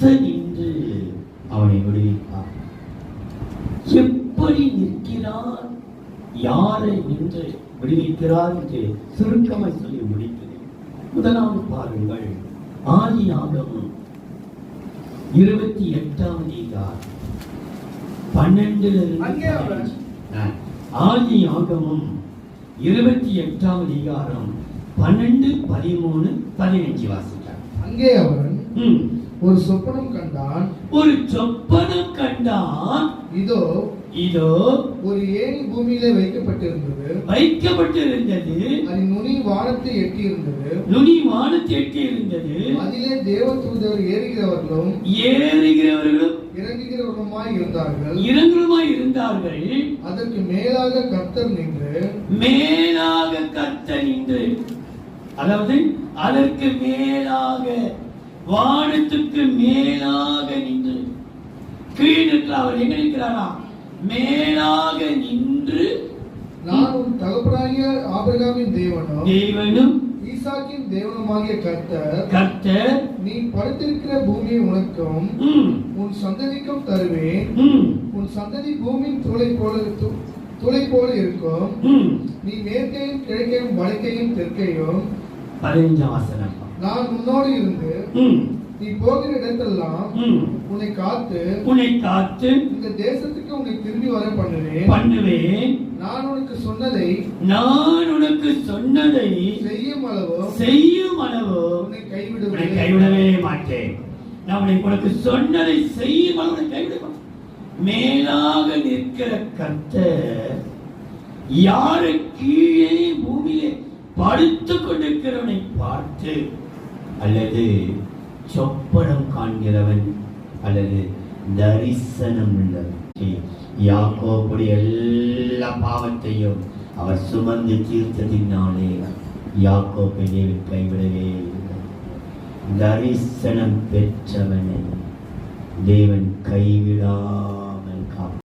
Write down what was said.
கர்த்தர் நின்று அவனை விடுவிப்பார். எப்படி நிற்கிறார், யாரை நின்று விடுவிக்கிறார் என்று சுருக்கமாய் சொல்லி முடிக்கிறேன். முதலாவது பாருங்கள், ஆதியாகமம் 28ஆம் அதிகாரம் 12 ஆதியாகமம் 28ஆம் அதிகாரம் 12, 13, 15 வாசித்தார். அங்கே அவன் ஒரு சொப்பனம் கண்டான். ஒரு சொப்பனம் கண்டான். இதோ ஒரு ஏணி பூமியிலே வைக்கப்பட்டிருந்தது. அதன் நுனி வானத்தை எட்டி இருந்தது. அதிலே தேவதூதர் ஏறுகிறவர்களும் இறங்குகிறவர்களுமாய் இருந்தார்கள். அதற்கு மேலாக கர்த்தர் நின்று, அதாவது அதற்கு மேலாக, வானத்துக்கு மேலாக நின்று, கீழே அவர் எங்க நிற்கிறாரா? மேலாக நின்று, நான் உன் தகப்பனாகிய ஆபிரகாமின் தேவனும் ஈசாக்கின் தேவனுமாகிய கர்த்தர், நீ படுத்திருக்கிற பூமியை உனக்கும் உன் சந்ததிக்கும் தருவேன். உன் சந்ததி பூமியின் துளை போல இருக்கும். நீ மேற்கையும் கிழக்கையும் வடக்கையும் தெற்கையும். 15ஆம் வசனம். நான் உன்னோடு இருந்து நீ போகிற இடத்தெல்லாம் உன்னை காத்து இந்த தேசத்துக்கு உன்னை திரும்பி வர பண்ணுவேன். நான் உனக்கு சொன்னதை செய்யும் அளவு உன்னை கைவிடவே மாட்டேன். நான் உனக்கு சொன்னதை செய்யும் அளவு கைவிட மாட்டேன். மேலாக நிற்கிற கர்த்தர் யாரு கீழே பூமியிலே படுத்துக் கொண்டிருக்கிறவனை பார்த்து, அல்லது சொப்பனம் காண்கிறவன் அல்லது தரிசனம் உள்ளவன், யாக்கோபுடைய எல்லா பாவத்தையும் அவர் சுமந்து தீர்த்ததினாலே யாக்கோபை தேவன் கைவிடவே இல்லை. தரிசனம் பெற்றவனை தேவன் கைவிடா